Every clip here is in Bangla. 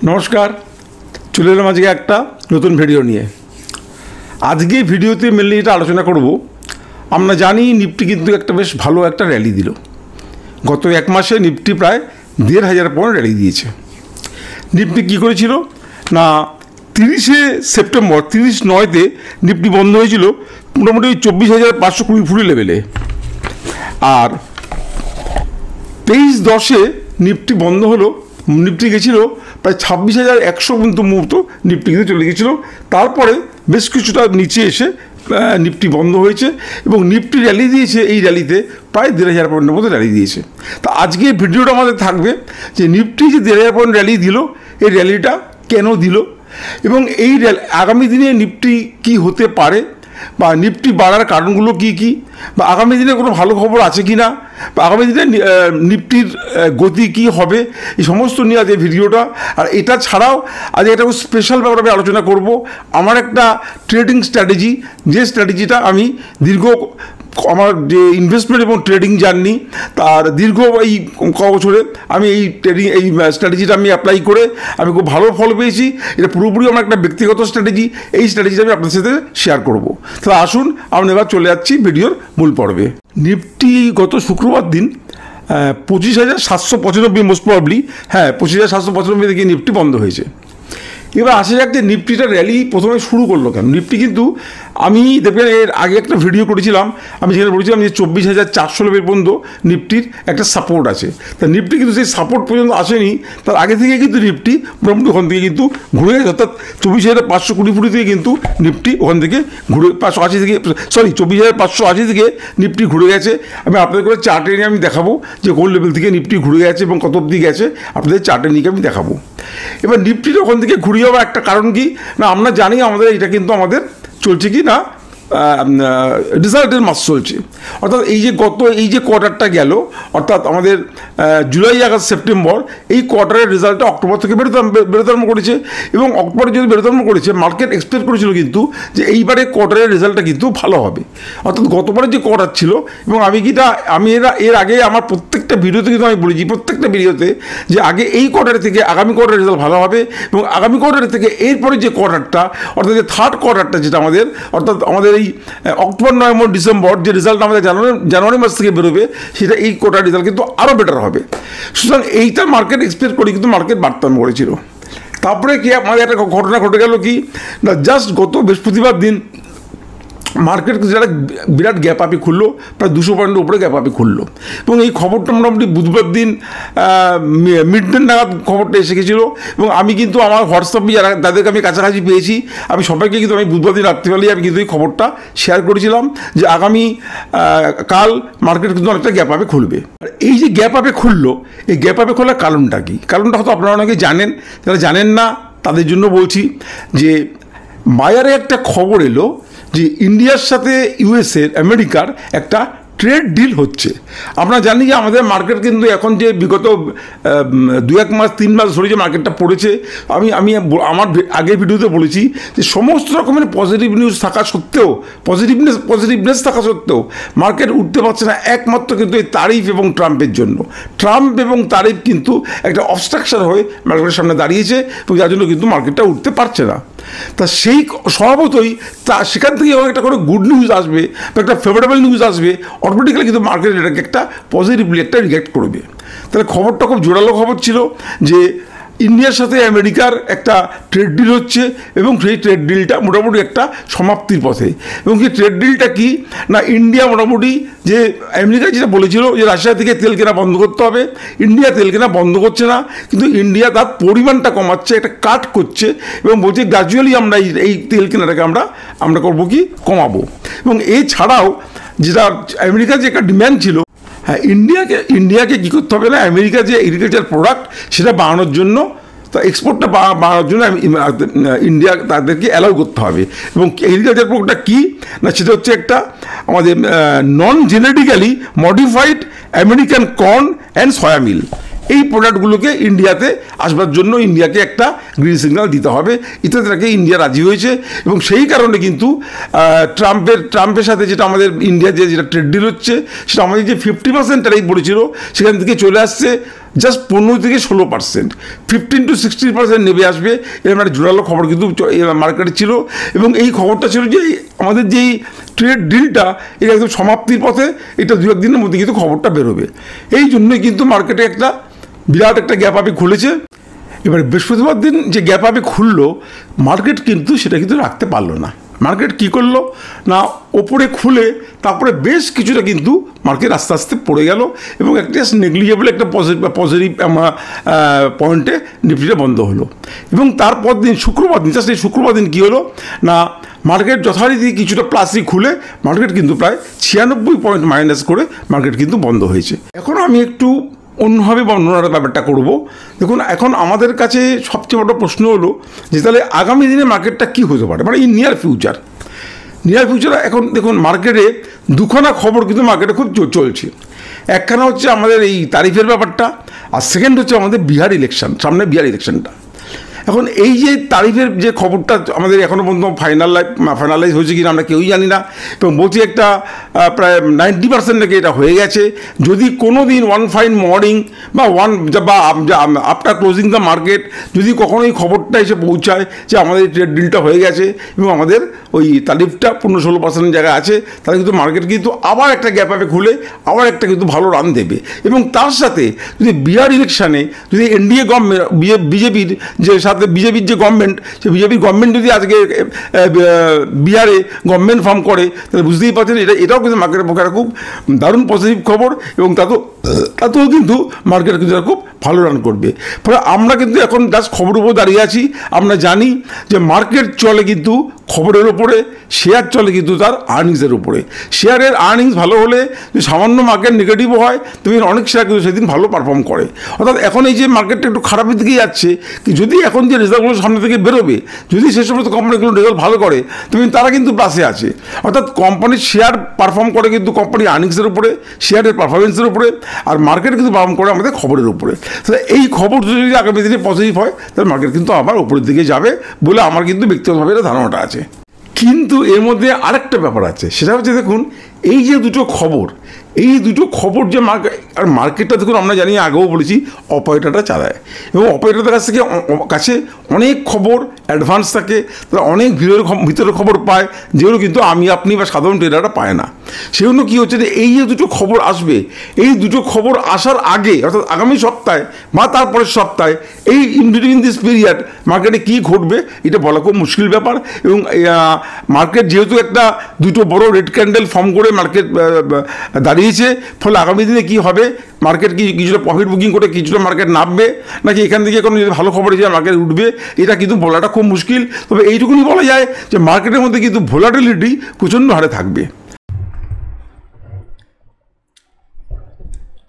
নমস্কার, চলে এলাম আজকে একটা নতুন ভিডিও নিয়ে। আজকে ভিডিওতে মেনলি এটা আলোচনা করব। আমরা জানি নিফটি কিন্তু একটা বেশ ভালো একটা র্যালি দিল। গত এক মাসে নিফটি প্রায় ১,৫০০ পয়েন্ট র্যালি দিয়েছে। নিফটি কী করেছিল না, ৩০শে সেপ্টেম্বর ৩০/৯-তে নিফটি বন্ধ হয়েছিল মোটামুটি ২৪,৫২০ ফুটের লেভেলে, আর ২৩/১০-এ নিফটি বন্ধ হলো। নিফটি গেছিল প্রায় ২৬,১০০ পর্যন্ত মুহূর্ত নিফটি কিন্তু চলে গেছিলো। তারপরে বেশ কিছুটা নিচে এসে নিফটি বন্ধ হয়েছে এবং নিফটি র্যালি দিয়েছে। এই র্যালিতে প্রায় ১,৫০০ পয়েন্টের মতো র্যালি দিয়েছে। তা আজকে ভিডিওটা আমাদের থাকবে যে নিফটি যে ১,৫০০ পয়েন্ট র্যালি দিল, এই র্যালিটা কেন দিল এবং এই আগামী দিনে নিফটি কি হতে পারে বা নিফটি বাড়ার কারণগুলো কী কী, বা আগামী দিনে কোনো ভালো খবর আছে কি না, বা আগামী দিনে নিফটির গতি কী হবে, এই সমস্ত নিয়ে আজ এই ভিডিওটা। আর এটা ছাড়াও আজ একটা স্পেশাল ব্যাপারে আমি আলোচনা করব। আমার একটা ট্রেডিং স্ট্র্যাটেজি, যে স্ট্র্যাটেজিটা আমি আমার যে ইনভেস্টমেন্ট এবং ট্রেডিং জার্নি তার দীর্ঘ এই ক বছরে আমি এই স্ট্র্যাটেজিটা আমি অ্যাপ্লাই করে আমি খুব ভালো ফল পেয়েছি। এটা পুরোপুরি আমার একটা ব্যক্তিগত স্ট্র্যাটেজি। এই স্ট্র্যাটেজিটা আমি আপনাদের সাথে শেয়ার করব। তাহলে আসুন আমরা এবার চলে যাচ্ছি ভিডিওর মূল পর্বে। নিফটি গত শুক্রবার দিন ২৫,৭৯৫ মোস্ট প্রবাবলি, ২৫,৭৯৫ থেকে নিফটি বন্ধ হয়েছে। এবার আসা যাক যে নিফটিটা র্যালি প্রথমে শুরু করলো কেন। নিফটি কিন্তু আমি দেখবেন এর আগে একটা ভিডিও করেছিলাম, আমি যেখানে বলেছিলাম যে ২৪,৪০০ লেভেল পর্যন্ত নিফটির একটা সাপোর্ট আছে। তা নিফটি কিন্তু সেই সাপোর্ট পর্যন্ত আসেনি, তার আগে থেকে কিন্তু নিফটি মোটামুটি ওখান থেকে কিন্তু ঘুরে গেছে, অর্থাৎ ২৪,৫২০ ফুট থেকে কিন্তু নিফটি ওখান থেকে ঘুরে ৫৮০ থেকে ২৪,৫৮০ থেকে নিফটি ঘুরে গেছে। আমি আপনাদের করে চার্টে নিয়ে আমি দেখাবো যে কোন লেভেল থেকে নিফটি ঘুরে গেছে এবং কত অবধি গেছে, আপনাদের চার্টে নিয়ে আমি দেখাবো। এবার নিফটির ওখান থেকে ঘুরে যাওয়ার একটা কারণ কি না, আমরা জানি আমাদের এটা কিন্তু আমাদের চলছে কি না রেজাল্টের মাস চলছে। অর্থাৎ এই যে কোয়ার্টারটা গেল, অর্থাৎ আমাদের জুলাই, আগস্ট, সেপ্টেম্বর, এই কোয়ার্টারের রেজাল্টটা অক্টোবর থেকে বেরোতে আরম্ভ করেছে এবং অক্টোবরে যদি বেরোতে আরম্ভ করেছে, মার্কেট এক্সপেক্ট করেছিল কিন্তু যে এইবারে কোয়ার্টারের রেজাল্টটা কিন্তু ভালো হবে। অর্থাৎ গতবারের যে কোয়ার্টার ছিল, এবং আমি এর আগে আমার প্রত্যেকটা ভিডিওতে কিন্তু আমি বলেছি, প্রত্যেকটা ভিডিওতে, যে আগে এই কোয়ার্টার থেকে আগামী কোয়ার্টারের রেজাল্ট ভালো হবে এবং আগামী কোয়ার্টার থেকে এরপরে যে কোয়ার্টারটা, অর্থাৎ যে থার্ড কোয়ার্টারটা যেটা আমাদের, অর্থাৎ আমাদের এই অক্টোবর, নভেম্বর, ডিসেম্বর যে রেজাল্ট আমাদের জানুয়ারি মাস থেকে বেরোবে, সেটা এই কোয়ার্টার রেজাল্ট কিন্তু আরও বেটার হবে। সুতরাং এইটা মার্কেট এক্সপেক্ট করে কিন্তু মার্কেট বাড়তে আরম্ভ করেছিল। তারপরে কি আমাদের একটা ঘটনা ঘটে গেল কি না, জাস্ট গত বৃহস্পতিবার দিন মার্কেট যেটা বিরাট গ্যাপ আপে খুললো, প্রায় ২০০ পয়েন্টের উপরে গ্যাপ আপে খুললো এবং এই খবরটা মোটামুটি বুধবার দিন মিড ডে নাগাদ খবরটা এসে গেছিলো এবং আমি কিন্তু আমার হোয়াটসঅ্যাপে যারা তাদেরকে আমি কাছাকাছি পেয়েছি, আমি সবাইকে কিন্তু আমি বুধবার দিন রাত্রিবেলায় আমি কিন্তু এই খবরটা শেয়ার করেছিলাম যে আগামী কাল মার্কেট কিন্তু অনেকটা গ্যাপ আপে খুলবে। আর এই যে গ্যাপ আপে খুললো, এই গ্যাপ আপে খোলার কারণটা কি? কারণটা হয়তো আপনারা অনেকে জানেন, যারা জানেন না তাদের জন্য বলছি যে বাজারে একটা খবর এলো যে ইন্ডিয়ার সাথে ইউএসএর, আমেরিকার একটা ট্রেড ডিল হচ্ছে। আমরা জানি যে আমাদের মার্কেট কিন্তু এখন যে বিগত ২-১ মাস ৩ মাস ধরে যে মার্কেটটা পড়েছে, আমি আমার আগের ভিডিওতে বলেছি যে সমস্ত রকমের পজিটিভ নিউজ থাকা সত্ত্বেও, পজিটিভনেস থাকা সত্ত্বেও মার্কেট উঠতে পারছে না, একমাত্র কিন্তু এই তারিফ এবং ট্রাম্পের জন্য। ট্রাম্প এবং তারিফ কিন্তু একটা অবস্ট্রাকশন হয়ে মার্কেটের সামনে দাঁড়িয়েছে এবং যার জন্য কিন্তু মার্কেটটা উঠতে পারছে না। তা সেই স্বভাবতই সেখান থেকে একটা কোনো গুড নিউজ আসবে বা একটা ফেভারেবল নিউজ আসবে, অটোমেটিক্যালি কিন্তু মার্কেট এটাকে একটা পজিটিভলি একটা রিঅ্যাক্ট করবে। তাহলে খবরটা খুব জোরালো খবর ছিল যে ইন্ডিয়ার সাথে আমেরিকার একটা ট্রেড ডিল হচ্ছে এবং সেই ট্রেড ডিলটা মোটামুটি একটা সমাপ্তির পথে। এবং সেই ট্রেড ডিলটা কি না, ইন্ডিয়া মোটামুটি যে আমেরিকা যেটা বলেছিল যে রাশিয়া থেকে তেল কেনা বন্ধ করতে হবে, ইন্ডিয়া তেল কেনা বন্ধ করছে না, কিন্তু ইন্ডিয়া তার পরিমাণটা কমাচ্ছে, একটা কাট করছে এবং বলছে গ্র্যাজুয়ালি আমরা এই তেল কেনাটাকে আমরা করবো কি কমাবো। এবং এছাড়াও যেটা আমেরিকার যে একটা ডিম্যান্ড ছিল, ইন্ডিয়াকে কী করতে হবে না, আমেরিকার যে এগ্রিকালচার প্রোডাক্ট সেটা বাড়ানোর জন্য, তা এক্সপোর্টটা বাড়ানোর জন্য ইন্ডিয়া তাদেরকে অ্যালাউ করতে হবে। এবং এগ্রিকালচার প্রোডাক্টটা কী না, সেটা হচ্ছে একটা আমাদের non genetically modified American corn and soya meal. এই প্রোডাক্টগুলোকে ইন্ডিয়াতে আসবার জন্য ইন্ডিয়াকে একটা গ্রিন সিগন্যাল দিতে হবে, ইত্যাদি তাকে ইন্ডিয়া রাজি হয়েছে। এবং সেই কারণে কিন্তু ট্রাম্পের সাথে যেটা আমাদের ইন্ডিয়ার যেটা ট্রেড ডিল হচ্ছে, সেটা আমাদের যে 50% ট্যারিফ পড়েছিল সেখান থেকে চলে আসছে জাস্ট 15 থেকে 16%, 15 to 16% নেমে আসবে, এরকম একটা জোরালো খবর কিন্তু মার্কেটে ছিল। এবং এই খবরটা ছিল যে আমাদের যেই ট্রেড ডিলটা এটা একদম সমাপ্তির পথে, এটা 2-1 দিনের মধ্যে কিন্তু খবরটা বেরোবে। এই জন্যই কিন্তু মার্কেটে একটা বিরাট একটা গ্যাপ আপে খুলেছে। এবারে বৃহস্পতিবার দিন যে গ্যাপ আপে খুললো, মার্কেট কিন্তু সেটা কিন্তু রাখতে পারলো না। মার্কেট কী করলো না, ওপরে খুলে তারপরে বেশ কিছুটা কিন্তু মার্কেট আস্তে আস্তে পড়ে গেল এবং একটা নেগলিজেবল একটা পজিটিভ পয়েন্টে নিফটিটা বন্ধ হলো। এবং তারপর দিন শুক্রবার দিন, জাস্ট এই শুক্রবার দিন কী হলো না, মার্কেট যথারীতি কিছুটা প্লাসই খুলে মার্কেট কিন্তু প্রায় 96 পয়েন্ট মাইনাস করে মার্কেট কিন্তু বন্ধ হয়েছে। এখন আমি একটু অন্যভাবে বর্ণনার ব্যাপারটা করব। দেখুন, এখন আমাদের কাছে সবচেয়ে বড় প্রশ্ন হলো যে তাহলে আগামী দিনে মার্কেটটা কী হতে পারে, মানে ইন নিয়ার ফিউচার। এখন দেখুন, মার্কেটে দুখানা খবর কিন্তু মার্কেটে খুব চলছে। একখানা হচ্ছে আমাদের এই তারিফের ব্যাপারটা, আর সেকেন্ড হচ্ছে আমাদের বিহার ইলেকশন, সামনে বিহার ইলেকশনটা। এখন এই যে তারিফের যে খবরটা আমাদের এখনও পর্যন্ত ফাইনালাইজ হয়েছে কিনা আমরা কেউই জানি না, এবং বলছি একটা প্রায় 90% নাকি এটা হয়ে গেছে। যদি কোনো দিন ওয়ান ফাইন মর্নিং বা আফটার ক্লোজিং দ্য মার্কেট যদি কখনো এই খবরটা এসে পৌঁছায় যে আমাদের ট্রেড ডিলটা হয়ে গেছে এবং আমাদের ওই তারিফটা 15-16% জায়গায় আছে, তাহলে কিন্তু মার্কেট কিন্তু আবার একটা গ্যাপ আপে খুলে আবার একটা কিন্তু ভালো রান দেবে। এবং তার সাথে যদি বিহার ইলেকশানে যদি এনডিএ গভর্নমেন্ট বিজেপির যে সাথে বিজেপির যে গভর্নমেন্ট, সে বিজেপির গভর্নমেন্ট যদি আজকে বিহারে গভর্নমেন্ট ফর্ম করে, তাহলে বুঝতেই পারছেন এটাও কিন্তু মার্কেটের পক্ষে খুব দারুণ পজিটিভ খবর, এবং তাতেও কিন্তু মার্কেট কিন্তু খুব ভালো রান করবে। ফলে আমরা কিন্তু এখন জাস্ট খবরের উপর দাঁড়িয়ে আছি। আমরা জানি যে মার্কেট চলে কিন্তু খবরের ওপরে, শেয়ার চলে কিন্তু তার আর্নিংসের উপরে। শেয়ারের আর্নিংস ভালো হলে যদি সামান্য মার্কেট নেগেটিভও হয়, তবে অনেক শেয়ার কিন্তু সেদিন ভালো পারফর্ম করে। অর্থাৎ এখন এই যে মার্কেটটা একটু খারাপের দিকেই যাচ্ছে, যদি এখন যে রেজাল্টগুলো সামনে থেকে বেরোবে, যদি সে সমস্ত কোম্পানিগুলো রেজাল্ট ভালো করে, তবে তারা কিন্তু প্লাসে আছে। অর্থাৎ কোম্পানির শেয়ার পারফর্ম করে কিন্তু কোম্পানির আর্নিংসের উপরে, শেয়ারের পারফরমেন্সের উপরে, আর মার্কেট কিন্তু পারফর্ম করে আমাদের খবরের উপরে। তাহলে এই খবর যদি আগামী দিনে পজিটিভ হয়, তাহলে মার্কেট কিন্তু আবার উপরের দিকে যাবে বলে আমার কিন্তু ব্যক্তিগতভাবে এটা ধারণাটা আছে। কিন্তু এর মধ্যে আরেকটা ব্যাপার আছে, সেটা হচ্ছে দেখুন, এই যে দুটো খবর যে মার্কেটটা দেখুন, আমরা জানি আগেও বলেছি অপারেটররা চালায়, এবং অপারেটরদের কাছে অনেক খবর অ্যাডভান্স থাকে, তারা অনেক ভিতরের খবর পায়, যেগুলো কিন্তু আপনি বা সাধারণ ট্রেডাররা পায় না। সেজন্য কী হচ্ছে যে এই যে দুটো খবর আসবে, এই দুটো খবর আসার আগে, অর্থাৎ আগামী সপ্তাহে বা তারপরের সপ্তাহে, এই ইনবিটুইন দিস পিরিয়ড মার্কেটে কী ঘটবে এটা বলা খুব মুশকিল ব্যাপার। এবং মার্কেট যেহেতু একটা দুটো বড় রেড ক্যান্ডেল ফর্ম করে মার্কেট দাঁড়িয়েছে, ফলে আগামী দিনে কী হবে, মার্কেট কি কিছুটা প্রফিট বুকিং করে কিছুটা মার্কেট নামবে, নাকি এখান থেকে কোনো যদি ভালো খবর এসে মার্কেট উঠবে, এটা কিন্তু বলাটা খুব মুশকিল। তবে এইটুকুনি বলা যায় যে মার্কেটের মধ্যে কিন্তু ভোলাটিলিটি প্রচণ্ড হারে থাকবে।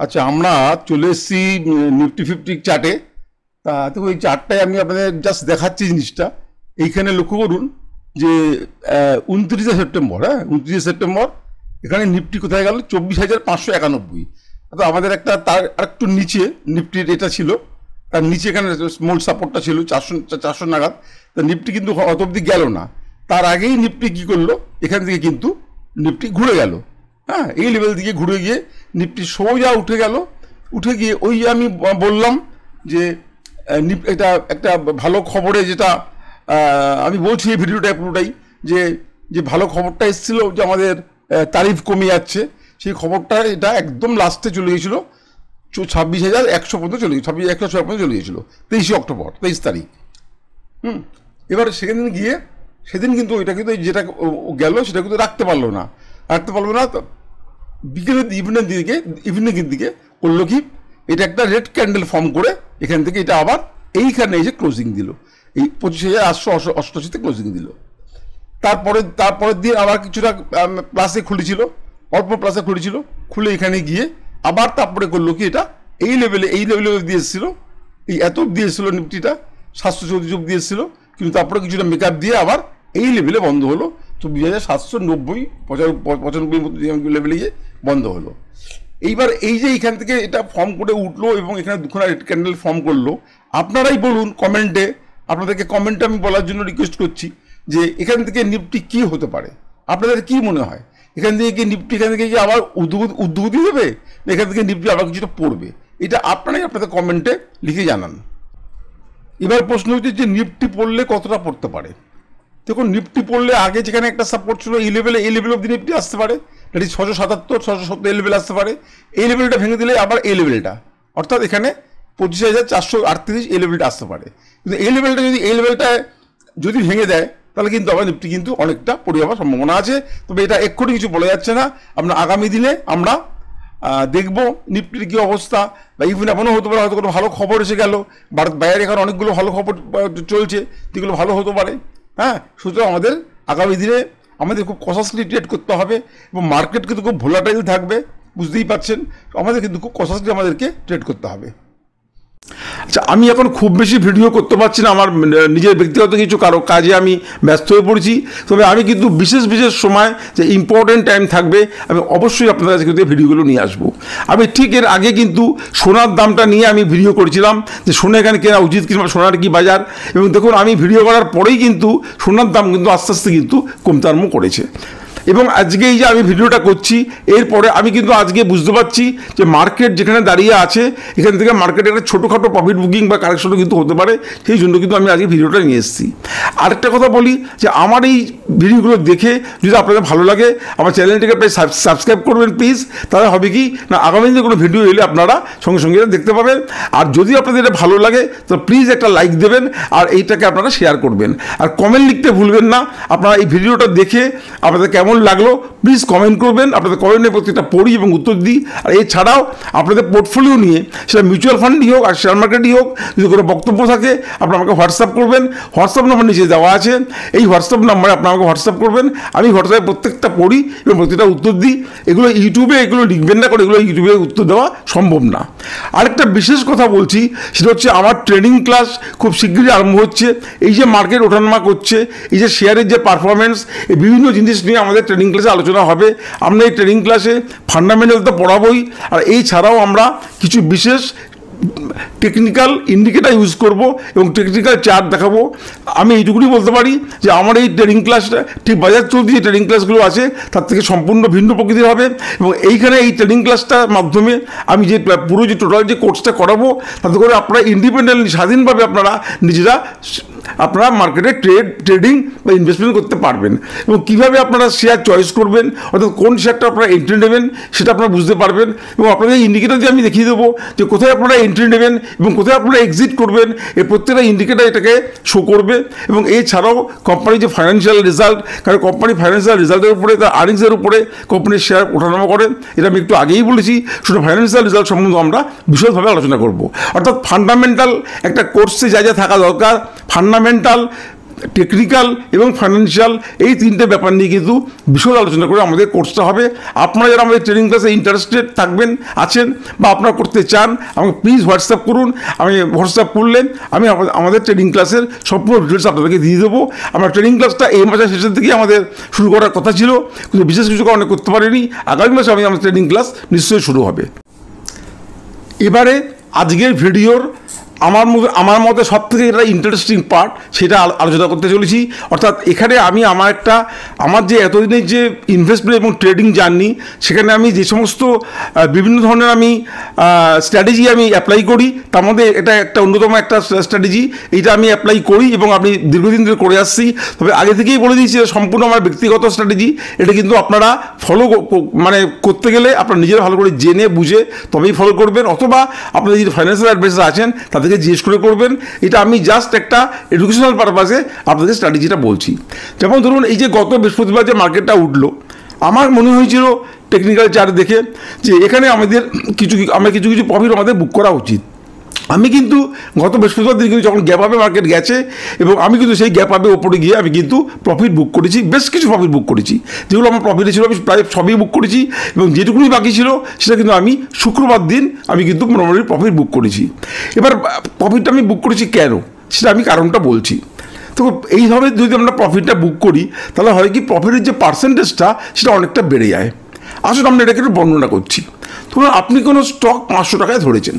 আচ্ছা, আমরা চলে এসেছি নিফটি 50 চার্টে। তা তো ওই চার্টটায় আমি আপনাদের জাস্ট দেখাচ্ছি জিনিসটা। এইখানে লক্ষ্য করুন যে 29 সেপ্টেম্বর, 29 সেপ্টেম্বর এখানে নিফটি কোথায় গেল, 24,591। তো আমাদের একটা তার আরেকটু নিচে নিফটির এটা ছিল, তার নিচে এখানে স্মল সাপোর্টটা ছিল 400 নাগাদ। তা নিফটি কিন্তু অত অব্দি গেল না, তার আগেই নিফটি কী করলো, এখান থেকে কিন্তু নিফটি ঘুরে গেল। এই লেভেল থেকে ঘুরে গিয়ে নিফটি সোজা উঠে গেল। উঠে গিয়ে ওই আমি বললাম যে এটা একটা ভালো খবরে, যেটা আমি বলছি এই ভিডিওটা পুরোটাই, যে ভালো খবরটা এসেছিল যে আমাদের তারিফ কমে যাচ্ছে, সেই খবরটা এটা একদম লাস্টে চলে গিয়েছিল 26,100 পর্যন্ত চলে গিয়েছিল, 26,100 পর্যন্ত চলে গিয়েছিল 23 অক্টোবর, 23 তারিখ। এবার সেদিন কিন্তু ওইটা কিন্তু যেটা গেল সেটা কিন্তু রাখতে পারলো না। বিকেলের ইভিনিংয়ের দিকে করলো কি, এটা একটা রেড ক্যান্ডেল ফর্ম করে এখান থেকে এটা আবার এইখানে এসে ক্লোজিং দিল, এই 25,888 ক্লোজিং দিল। তারপরের দিন আবার কিছুটা প্লাসে খুলেছিল, অল্প প্লাসে খুলেছিল, খুলে এখানে গিয়ে আবার তারপরে করলো কি, এটা এই লেভেলে দিয়ে এসেছিল, এই এত দিয়ে এসেছিল নিফটিটা 734 দিয়ে এসেছিল, কিন্তু তারপরে কিছুটা মেকআপ দিয়ে আবার এই লেভেলে বন্ধ হলো 24,790-95 মতো লেভেলে গিয়ে বন্ধ হলো। এইবার এই যে এখান থেকে এটা ফর্ম করে উঠলো এবং এখানে দুখানা রেড ক্যান্ডেল ফর্ম করলো, আপনারাই বলুন কমেন্টে, আপনাদেরকে কমেন্টে আমি বলার জন্য রিকোয়েস্ট করছি যে এখান থেকে নিফটি কি হতে পারে, আপনাদের কি মনে হয়? এখান থেকে কি নিফটি এখান থেকে কি আবার উদ্যোগতি দেবে, এখান থেকে নিফটি আবার কিছুটা পড়বে? এটা আপনারাই আপনাদের কমেন্টে লিখে জানান। এবার প্রশ্ন হচ্ছে যে নিফটি পড়লে কতটা পড়তে পারে। দেখুন, নিফটি পড়লে আগে যেখানে একটা সাপোর্ট ছিল এই লেভেল অব্দি নিফটি আসতে পারে, এটি 677 670 এই লেভেল আসতে পারে। এই লেভেলটা ভেঙে দিলে আবার এই লেভেলটা, অর্থাৎ এখানে 25,438 এই লেভেলটা আসতে পারে। কিন্তু এই লেভেলটা যদি ভেঙে দেয় তাহলে কিন্তু আবার নিফটি কিন্তু অনেকটা পড়ে যাওয়ার সম্ভাবনা আছে। তবে এটা এক্ষুনি কিছু বলা যাচ্ছে না, আমরা আগামী দিনে আমরা দেখব নিফটির কী অবস্থা, বা ইভেন এমনও হতে পারে হয়তো কোনো ভালো খবর এসে গেল, বাইরে এখন অনেকগুলো ভালো খবর চলছে, যেগুলো ভালো হতে পারে। হ্যাঁ, সুতরাং আমাদের আগামী দিনে আমাদের খুব কসাসলি ট্রেড করতে হবে এবং মার্কেট কিন্তু খুব ভোলাটাইল থাকবে, বুঝতেই পারছেন। আমাদের কিন্তু খুব কসাসলি আমাদেরকে ট্রেড করতে হবে। আচ্ছা, আমি এখন খুব বেশি ভিডিও করতে পারছি না, আমার নিজের ব্যক্তিগত কিছু কাজে আমি ব্যস্ত হয়ে পড়েছি। তবে আমি কিন্তু বিশেষ সময় যে ইম্পর্টেন্ট টাইম থাকবে আমি অবশ্যই আপনাদের কাছে কিন্তু ভিডিওগুলো নিয়ে আসবো। আমি ঠিক এর আগে কিন্তু সোনার দামটা নিয়ে আমি ভিডিও করেছিলাম যে সোনা এখানে কেনা উচিত কিংবা সোনার কি বাজার, এবং দেখুন আমি ভিডিও করার পরেই কিন্তু সোনার দাম কিন্তু আস্তে আস্তে কিন্তু কমতে আরম্ভ করেছে। এবং আজকে এই যে আমি ভিডিওটা করছি এরপরে আমি কিন্তু আজকে বুঝতে পারছি যে মার্কেট যেখানে দাঁড়িয়ে আছে এখান থেকে মার্কেটে একটা ছোটোখাটো প্রফিট বুকিং বা কারেকশনও কিন্তু হতে পারে, সেই জন্য কিন্তু আমি আজকে ভিডিওটা নিয়ে এসেছি। আরেকটা কথা বলি যে আমার এই ভিডিওগুলো দেখে যদি আপনাদের ভালো লাগে আমার চ্যানেলটিকে প্রায় সাবস্ক্রাইব করবেন প্লিজ। তাহলে হবে কি না, আগামী দিনে কোনো ভিডিও এলে আপনারা সঙ্গে সঙ্গে দেখতে পাবেন। আর যদি আপনাদের এটা ভালো লাগে তো প্লিজ একটা লাইক দেবেন আর এইটাকে আপনারা শেয়ার করবেন। আর কমেন্ট লিখতে ভুলবেন না, আপনারা এই ভিডিওটা দেখে আপনাদের কেমন লাগলো প্লিজ কমেন্ট করবেন। আপনাদের কমেন্টের প্রত্যেকটা পড়ি এবং উত্তর দিই। আর এছাড়াও আপনাদের পোর্টফোলিও নিয়ে, সেটা মিউচুয়াল ফান্ডই হোক আর শেয়ার মার্কেটই হোক, যদি কোনো বক্তব্য থাকে আপনারা আমাকে হোয়াটসঅ্যাপ করবেন। হোয়াটসঅ্যাপ নাম্বার নিচে দেওয়া আছে, এই হোয়াটসঅ্যাপ নাম্বারে আপনারা আমাকে হোয়াটসঅ্যাপ করবেন। আমি হোয়াটসঅ্যাপে প্রত্যেকটা পড়ি এবং প্রত্যেকটা উত্তর দিই। এগুলো ইউটিউবে এগুলো লিখবেন না, করে এগুলো ইউটিউবে উত্তর দেওয়া সম্ভব না। আরেকটা বিশেষ কথা বলছি, সেটা হচ্ছে আমার ট্রেনিং ক্লাস খুব শীঘ্রই আরম্ভ হচ্ছে। এই যে মার্কেট ওঠানামা করছে, এই যে শেয়ারের যে পারফরমেন্স, এই বিভিন্ন জিনিস নিয়ে আমাদের ট্রেনিং ক্লাসে আলোচনা হবে। আমরা এই ট্রেনিং ক্লাসে ফান্ডামেন্টাল তো পড়াবোই, আর এই ছাড়াও আমরা কিছু বিশেষ টেকনিক্যাল ইন্ডিকেটার ইউজ করব এবং টেকনিক্যাল চার্ট দেখাবো। আমি এইটুকুনি বলতে পারি যে আমার এই ট্রেনিং ক্লাসটা ঠিক বাজার চলতি যে ট্রেনিং ক্লাসগুলো আছে তার থেকে সম্পূর্ণ ভিন্ন প্রকৃতির হবে। এবং এইখানে এই ট্রেনিং ক্লাসটার মাধ্যমে আমি যে পুরো যে টোটাল যে কোর্সটা করাবো তাতে করে আপনারা ইন্ডিপেন্ডেন্টলি স্বাধীনভাবে আপনারা মার্কেটে ট্রেডিং বা ইনভেস্টমেন্ট করতে পারবেন। এবং কীভাবে আপনারা শেয়ার চয়েস করবেন, অর্থাৎ কোন শেয়ারটা আপনারা এন্ট্রি নেবেন সেটা আপনারা বুঝতে পারবেন। এবং আপনাদের ইন্ডিকেটার দিয়ে আমি দেখিয়ে দেবো যে কোথায় আপনারা এন্ট্রি নেবেন এবং কোথায় আপনারা এক্সিট করবেন, এই প্রত্যেকটা ইন্ডিকেটার এটাকে শো করবে। এবং এছাড়াও কোম্পানির যে ফাইন্যান্সিয়াল রেজাল্ট, কারণ কোম্পানি ফাইন্যান্সিয়াল রেজাল্টের উপরে, তার আর্নিংসের উপরে কোম্পানির শেয়ার ওঠানামা করে, এটা আমি একটু আগেই বলেছি। শুধু ফাইন্যান্সিয়াল রেজাল্ট সম্বন্ধে আমরা বিশদভাবে আলোচনা করব। অর্থাৎ ফান্ডামেন্টাল একটা কোর্সে যা যা থাকা দরকার, ফান্ডামেন্টাল, টেকনিক্যাল এবং ফাইন্যান্সিয়াল, এই তিনটে ব্যাপার নিয়ে কিন্তু বিশদ আলোচনা করে আমাদের কোর্সটা হবে। আপনারা যারা আমাদের ট্রেনিং ক্লাসে ইন্টারেস্টেড আছেন বা আপনারা করতে চান, আমাকে প্লিজ হোয়াটসঅ্যাপ করুন। আমি হোয়াটসঅ্যাপ করলেন আমি আমাদের ট্রেনিং ক্লাসের সম্পূর্ণ ডিটেলস আপনাদেরকে দিয়ে দেবো। আমরা ট্রেনিং ক্লাসটা এই মাসের শেষের দিকেই আমাদের শুরু করার কথা ছিল, কিন্তু বিশেষ কিছু কারণে করতে পারিনি। আগামী মাসে আমাদের ট্রেনিং ক্লাস নিশ্চয়ই শুরু হবে। এবারে আজকের ভিডিওর আমার মতে সব থেকে যেটা ইন্টারেস্টিং পার্ট সেটা আলোচনা করতে চলেছি। অর্থাৎ এখানে আমি আমার যে এতদিনের যে ইনভেস্টমেন্ট এবং ট্রেডিং জার্নি, সেখানে আমি যে সমস্ত বিভিন্ন ধরনের আমি স্ট্র্যাটেজি আমি অ্যাপ্লাই করি, তার মধ্যে এটা একটা অন্যতম একটা স্ট্র্যাটেজি। এইটা আমি অ্যাপ্লাই করি এবং আমি দীর্ঘদিন ধরে করে আসছি। তবে আগে থেকেই বলে দিয়েছি সম্পূর্ণ আমার ব্যক্তিগত স্ট্র্যাটেজি। এটা কিন্তু আপনারা ফলো করতে গেলে আপনারা নিজেরা ভালো করে জেনে বুঝে তবেই ফলো করবেন, অথবা আপনাদের যে ফাইন্যান্সিয়াল অ্যাডভাইজার আছেন তাদেরকে জিজ্ঞেস করে করবেন। এটা আমি জাস্ট একটা এডুকেশনাল পারপাসে আপনাদের স্ট্র্যাটেজিটা বলছি। যেমন ধরুন, এই যে গত বৃহস্পতিবার যে মার্কেটটা উঠলো, আমার মনে হয়েছিল টেকনিক্যাল চার্ট দেখে যে এখানে আমাদের কিছু প্রফিট আমাদের বুক করা উচিত। আমি কিন্তু গত বৃহস্পতিবার দিন কিন্তু যখন গ্যাপ আপে মার্কেট গেছে এবং আমি কিন্তু সেই গ্যাপ আপে ওপরে গিয়ে আমি কিন্তু প্রফিট বুক করেছি, বেশ কিছু প্রফিট বুক করেছি। যেগুলো আমার প্রফিটে ছিল আমি প্রায় সবই বুক করেছি, এবং যেটুকুনি বাকি ছিল সেটা কিন্তু আমি শুক্রবার দিন আমি কিন্তু মোটামুটি প্রফিট বুক করেছি। এবার প্রফিটটা আমি বুক করেছি কেন, সেটা আমি কারণটা বলছি। তো এইভাবে যদি আমরা প্রফিটটা বুক করি তাহলে হয় কি, প্রফিটের যে পার্সেন্টেজটা সেটা অনেকটা বেড়ে যায়। আসলে আমরা এটাকে একটু বর্ণনা করছি। ধরুন আপনি কোনো স্টক 500 টাকায় ধরেছেন,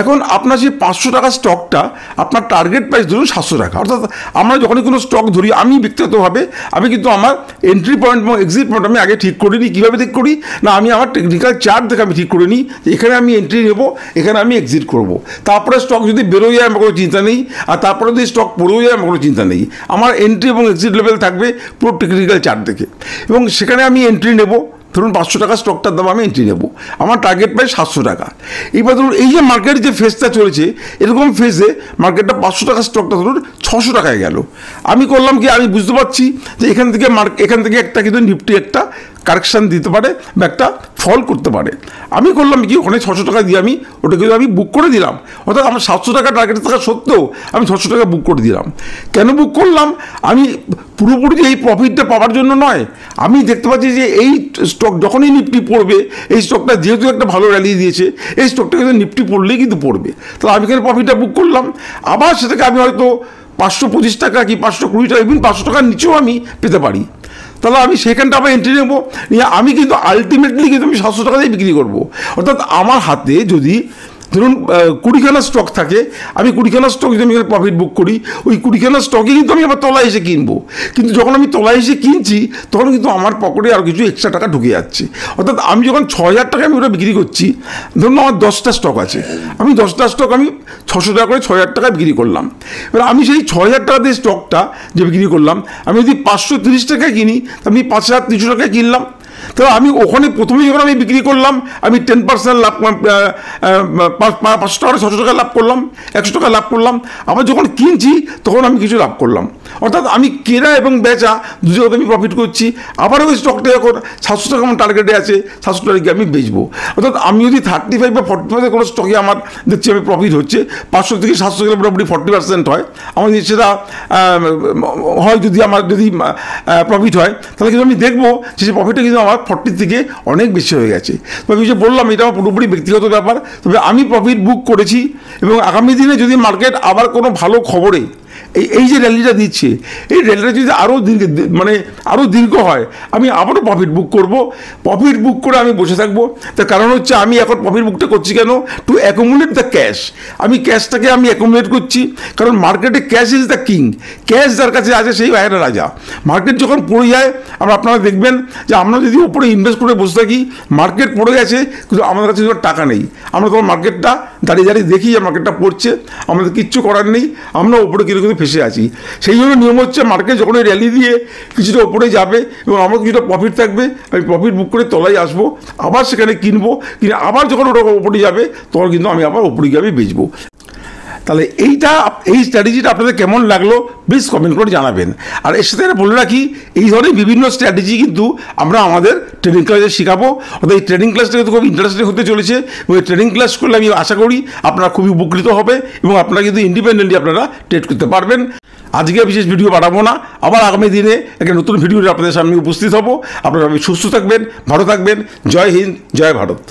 এখন আপনার সেই 500 টাকার স্টকটা আপনার টার্গেট প্রাইস ধরুন 700 টাকা। অর্থাৎ আমরা যখনই কোনো স্টক ধরি, আমি ব্যক্তিগতভাবে আমি কিন্তু আমার এন্ট্রি পয়েন্ট এবং এক্সিট পয়েন্ট আমি আগে ঠিক করে নিই। কীভাবে ঠিক করি না, আমি আমার টেকনিক্যাল চার্ট দেখে আমি ঠিক করে নিই যে এখানে আমি এন্ট্রি নেব, এখানে আমি এক্সিট করব। তারপরে স্টক যদি বেরোয় যায় আমার কোনো চিন্তা নেই, আর তারপরে যদি স্টক পড়েও যায় আমার কোনো চিন্তা নেই। আমার এন্ট্রি এবং এক্সিট লেভেল থাকবে পুরো টেকনিক্যাল চার্ট দেখে, এবং সেখানে আমি এন্ট্রি নেব। ধরুন 500 টাকা স্টকটার দাম আমি এন্ট্রি নেব, আমার টার্গেট প্রাইস 700 টাকা। এবার ধরুন এই যে মার্কেট যে ফেজটা চলেছে, এরকম ফেজে মার্কেটটা 500 টাকার স্টকটা ধরুন 600 টাকায় গেল। আমি করলাম কি, আমি বুঝতে পারছি যে এখান থেকে একটা কিন্তু নিফটি একটা কারেকশান দিতে পারে বা একটা ফল করতে পারে। আমি করলাম কি, ওখানে 600 টাকা দিয়ে আমি ওটা কিন্তু আমি বুক করে দিলাম। অর্থাৎ আমার 700 টাকা টার্গেট থাকা সত্ত্বেও আমি 600 টাকা বুক করে দিলাম। কেন বুক করলাম? আমি পুরোপুরি যে এই প্রফিটটা পাওয়ার জন্য নয়, আমি দেখতে পাচ্ছি যে এই স্টক যখনই নিফটি পড়বে, এই স্টকটা যেহেতু একটা ভালো র্যালি দিয়েছে, এই স্টকটা কিন্তু নিফটি পড়লেই কিন্তু পড়বে। তাহলে আমি এখানে প্রফিটটা বুক করলাম। আবার সেটাকে আমি হয়তো 525 টাকা কি 520 টাকা, ইভিন 500 টাকার নিচেও আমি পেতে পারি। তাহলে আমি সেখানটা আবার এন্ট্রি নেবো, নিয়ে আমি কিন্তু আলটিমেটলি কিন্তু আমি 700 টাকা দিয়ে বিক্রি করবো। অর্থাৎ আমার হাতে যদি ধরুন 20খানা স্টক থাকে, আমি 20খানা স্টক যদি আমি প্রফিট বুক করি, ওই 20খানা স্টকে কিন্তু আমি আবার তলায় এসে কিনবো। কিন্তু যখন আমি তলায় এসে কিনছি, তখন কিন্তু আমার পকেটে আরও কিছু এক্সট্রা টাকা ঢুকে যাচ্ছে। অর্থাৎ আমি যখন 6000 টাকা আমি ওটা বিক্রি করছি, ধরুন আমার 10টা স্টক আছে, আমি 10টা স্টক আমি 600 টাকা করে 6000 টাকা বিক্রি করলাম। এবার আমি সেই 6000 টাকা দিয়ে স্টকটা যে বিক্রি করলাম, আমি যদি 530 টাকায় কিনি, আমি 5300 টাকায় কিনলাম। তো আমি ওখানে প্রথমেই যখন আমি বিক্রি করলাম, আমি 10% লাভ, 500 টাকা 600 টাকা লাভ করলাম, 100 টাকা লাভ করলাম। আবার যখন কিনছি তখন আমি কিছু লাভ করলাম। অর্থাৎ আমি কেনা এবং বেচা দুজনে আমি প্রফিট করছি। আবার ওই স্টকটা যখন 700 টাকা আমার টার্গেটে আছে, 700 টাকা আমি বেচবো। অর্থাৎ আমি যদি 35 বা 40% কোনো স্টকে আমার দেখছি আমি প্রফিট হচ্ছে, 500 থেকে 700 গেলে মোটামুটি 40% হয়। আমার যদি সেটা হয়, যদি আমার যদি প্রফিট হয়, তাহলে কিন্তু আমি দেখবো যে সেই প্রফিটটা কিন্তু আমার 40 থেকে অনেক বেশি হয়ে গেছে। তবে আমি যে বললাম, এটা আমার পুরোপুরি ব্যক্তিগত ব্যাপার। তবে আমি প্রফিট বুক করেছি, এবং আগামী দিনে যদি মার্কেট আবার কোনো ভালো খবরে এই যে র্যালিটা দিচ্ছে, এই র্যালিটা যদি আরও দীর্ঘ হয়, আমি আবারও প্রফিট বুক করব। প্রফিট বুক করে আমি বসে থাকবো। তার কারণ হচ্ছে, আমি এখন প্রফিট বুকটা করছি কেন? To accumulate the cash. আমি ক্যাশটাকে আমি অ্যাকুমুলেট করছি, কারণ মার্কেটে cash is the king. Cash যার কাছে আছে সেই বাইরে রাজা। মার্কেট যখন পড়ে যায়, আপনারা দেখবেন যে আমরা যদি উপরে ইনভেস্ট করে বসে থাকি, মার্কেট পড়ে গেছে কিন্তু আমাদের কাছে টাকা নেই, আমরা তখন মার্কেটটা দাঁড়িয়ে দেখি যে মার্কেটটা পড়ছে, আমাদের কিচ্ছু করার নেই, আমরা উপরে কিন্তু ফেসে আছি। সেই জন্য নিয়ম হচ্ছে, মার্কেট যখন এই র্যালি দিয়ে কিছুটা উপরে যাবে এবং আমার কিছুটা প্রফিট থাকবে, আমি প্রফিট বুক করে তলায় আসবো, আবার সেখানে কিনবো, কিনে আবার যখন ওটা উপরে যাবে তখন কিন্তু আমি আবার উপরে গিয়ে আমি বেচবো। তাহলে এই স্ট্র্যাটেজিটা আপনাদের কেমন লাগলো প্লিজ কমেন্ট করে জানাবেন। আর এর সাথে বলে রাখি, এই ধরনের বিভিন্ন স্ট্র্যাটেজি কিন্তু আমরা আমাদের ট্রেনিং ক্লাসে শেখাবো। অর্থাৎ এই ট্রেনিং ক্লাসটা কিন্তু খুব ইন্টারেস্টিং হতে চলেছে, এবং এই ট্রেনিং ক্লাস করলে আমি আশা করি আপনারা খুবই উপকৃত হবে, এবং আপনারা কিন্তু ইন্ডিপেন্ডেন্টলি আপনারা ট্রেড করতে পারবেন। আজকে বিশেষ ভিডিও বাড়াবো না, আবার আগামী দিনে একটা নতুন ভিডিও আপনাদের সামনে উপস্থিত হব। আপনারা সুস্থ থাকবেন, ভালো থাকবেন। জয় হিন্দ, জয় ভারত।